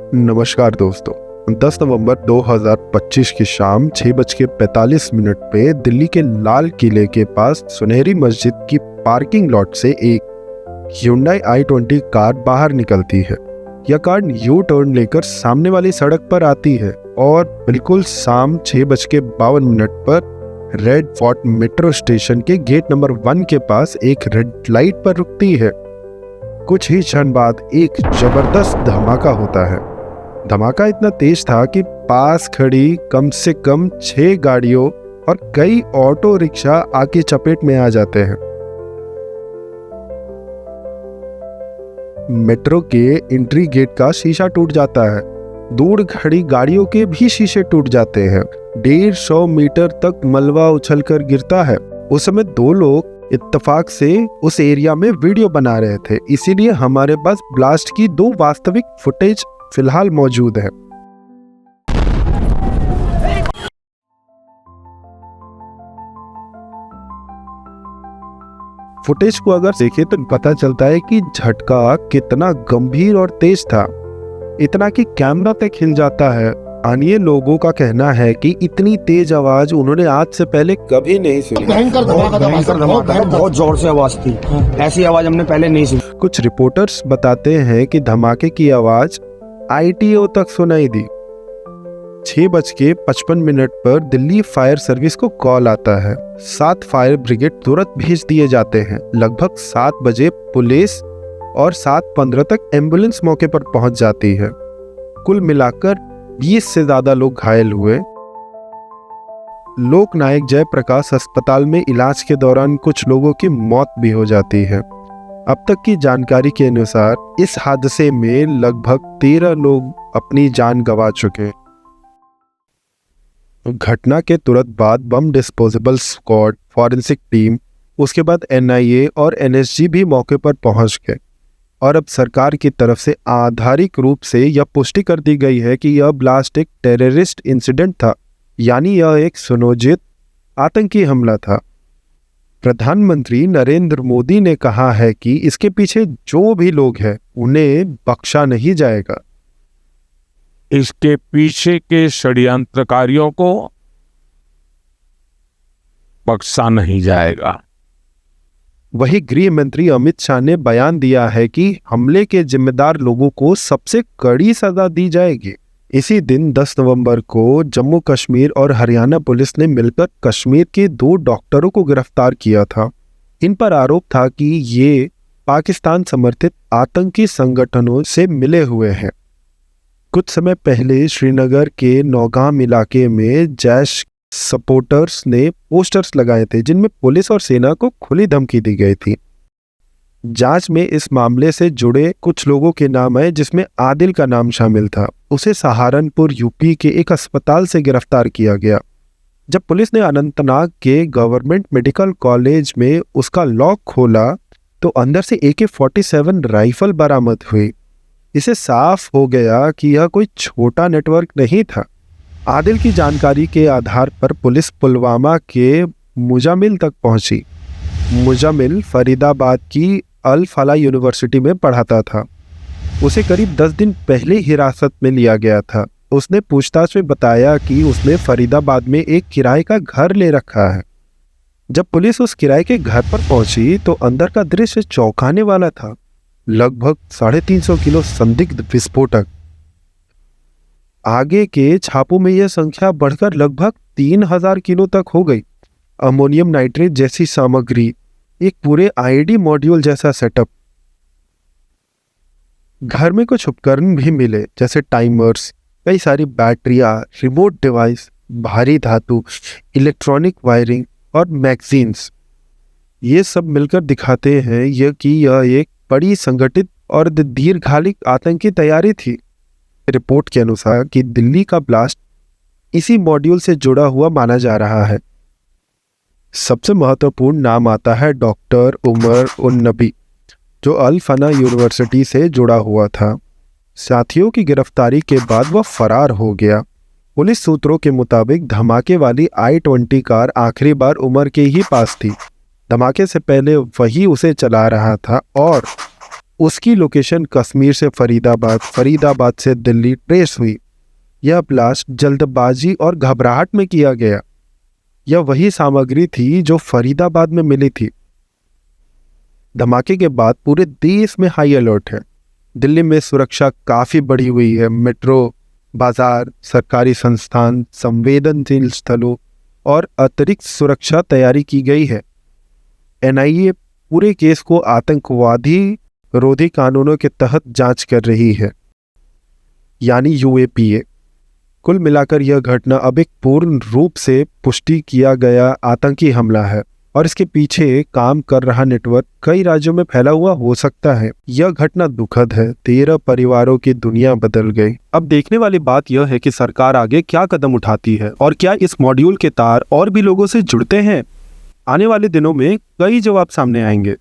नमस्कार दोस्तों। 10 नवंबर 2025 की शाम 6:45 पे दिल्ली के लाल किले के पास सुनहरी मस्जिद की पार्किंग लॉट से एक Hyundai i20 कार बाहर निकलती है। यह कार यू टर्न लेकर सामने वाली सड़क पर आती है और बिल्कुल शाम 6:52 पर रेड फोर्ट मेट्रो स्टेशन के गेट नंबर 1 के पास एक रेड लाइट पर रुकती है। कुछ ही क्षण बाद एक जबरदस्त धमाका होता है। धमाका इतना तेज था कि पास खड़ी कम से कम 6 गाड़ियों और कई ऑटो रिक्शा आके चपेट में आ जाते हैं। मेट्रो के एंट्री गेट का शीशा टूट जाता है। दूर खड़ी गाड़ियों के भी शीशे टूट जाते हैं। 150 मीटर तक मलबा उछलकर गिरता है। उस समय 2 लोग इत्तेफाक से उस एरिया में वीडियो बना रहे थे, इसीलिए हमारे पास ब्लास्ट की 2 वास्तविक फुटेज फिलहाल मौजूद है। फुटेज को अगर देखें तो पता चलता है कि झटका कितना गंभीर और तेज था, इतना कि कैमरा तक हिल जाता है। स्थानीय लोगों का कहना है कि इतनी तेज आवाज उन्होंने आज से पहले कभी नहीं सुनी। भयंकर धमाका, बहुत जोर से आवाज थी। ऐसी आवाज हमने पहले नहीं सुनी। कुछ रिपोर्टर्स बताते हैं कि धमाके की आवाज ITO तक सुनाई दी। 6:55 पर दिल्ली फायर सर्विस को कॉल आता है। 7 फायर ब्रिगेड तुरंत भेज दिए जाते हैं। लगभग 7 बजे पुलिस और 7:15 तक एम्बुलेंस मौके पर पहुंच जाती है। कुल मिलाकर 20 से ज्यादा लोग घायल हुए। लोकनायक जयप्रकाश अस्पताल में इलाज के दौरान कुछ लोगों की मौत भी हो जाती है। अब तक की जानकारी के अनुसार इस हादसे में लगभग 13 लोग अपनी जान गंवा चुके। घटना के तुरंत बाद बम डिस्पोजेबल स्क्वाड, फॉरेंसिक टीम, उसके बाद NIA और NSG भी मौके पर पहुंच गए और अब सरकार की तरफ से आधारिक रूप से यह पुष्टि कर दी गई है कि यह ब्लास्ट एक टेररिस्ट इंसिडेंट था, यानी यह एक सुनियोजित आतंकी हमला था। प्रधानमंत्री नरेंद्र मोदी ने कहा है कि इसके पीछे जो भी लोग हैं उन्हें बख्शा नहीं जाएगा। इसके पीछे के षड्यंत्रकारियों को बख्शा नहीं जाएगा। वही गृह मंत्री अमित शाह ने बयान दिया है कि हमले के जिम्मेदार लोगों को सबसे कड़ी सजा दी जाएगी। इसी दिन 10 नवंबर को जम्मू कश्मीर और हरियाणा पुलिस ने मिलकर कश्मीर के 2 डॉक्टरों को गिरफ्तार किया था। इन पर आरोप था कि ये पाकिस्तान समर्थित आतंकी संगठनों से मिले हुए हैं। कुछ समय पहले श्रीनगर के नौगाम इलाके में जैश सपोर्टर्स ने पोस्टर्स लगाए थे जिनमें पुलिस और सेना को खुली धमकी दी गई थी। जांच में इस मामले से जुड़े कुछ लोगों के नाम आए, जिसमें आदिल का नाम शामिल था। उसे सहारनपुर यूपी के एक अस्पताल से गिरफ्तार किया गया। जब पुलिस ने अनंतनाग के गवर्नमेंट मेडिकल कॉलेज में उसका लॉक खोला तो अंदर से AK-47 राइफल बरामद हुई। इसे साफ हो गया कि यह कोई छोटा नेटवर्क नहीं था। आदिल की जानकारी के आधार पर पुलिस पुलवामा के मुजामिल तक पहुंची। मुजामिल फरीदाबाद की अल फला यूनिवर्सिटी में पढ़ाता था। उसे करीब 10 दिन पहले हिरासत में लिया गया था। उसने पूछताछ में बताया कि उसने फरीदाबाद में एक किराए का घर ले रखा है। जब पुलिस उस किराए के घर पर पहुंची तो अंदर का दृश्य चौंकाने वाला था। लगभग 350 किलो संदिग्ध विस्फोटक। आगे के छापों में यह संख्या बढ़कर लगभग 3000 किलो तक हो गई। अमोनियम नाइट्रेट जैसी सामग्री, एक पूरे IED मॉड्यूल जैसा सेटअप। घर में कुछ उपकरण भी मिले, जैसे टाइमर्स, कई सारी बैटरियां, रिमोट डिवाइस, भारी धातु, इलेक्ट्रॉनिक वायरिंग और मैगजीन्स। ये सब मिलकर दिखाते हैं यह एक बड़ी संगठित और दीर्घकालिक आतंकी तैयारी थी। रिपोर्ट के अनुसार कि दिल्ली का ब्लास्ट इसी मॉड्यूल से जुड़ा हुआ माना जा रहा है। सबसे महत्वपूर्ण नाम आता है डॉक्टर उमर उन नबी, जो अल फना यूनिवर्सिटी से जुड़ा हुआ था। साथियों की गिरफ्तारी के बाद वह फरार हो गया। पुलिस सूत्रों के मुताबिक धमाके वाली I-20 कार आखिरी बार उमर के ही पास थी। धमाके से पहले वही उसे चला रहा था और उसकी लोकेशन कश्मीर से फरीदाबाद, फरीदाबाद से दिल्ली ट्रेस हुई। यह ब्लास्ट जल्दबाजी और घबराहट में किया गया। यह वही सामग्री थी जो फरीदाबाद में मिली थी। धमाके के बाद पूरे देश में हाई अलर्ट है। दिल्ली में सुरक्षा काफी बढ़ी हुई है। मेट्रो, बाजार, सरकारी संस्थान, संवेदनशील स्थलों और अतिरिक्त सुरक्षा तैयारी की गई है। एनआईए पूरे केस को आतंकवादी विरोधी कानूनों के तहत जांच कर रही है, यानी यूएपीए। कुल मिलाकर यह घटना अब एक पूर्ण रूप से पुष्टि किया गया आतंकी हमला है और इसके पीछे काम कर रहा नेटवर्क कई राज्यों में फैला हुआ हो सकता है। यह घटना दुखद है। 13 परिवारों की दुनिया बदल गई। अब देखने वाली बात यह है कि सरकार आगे क्या कदम उठाती है और क्या इस मॉड्यूल के तार और भी लोगों से जुड़ते हैं। आने वाले दिनों में कई जवाब सामने आएंगे।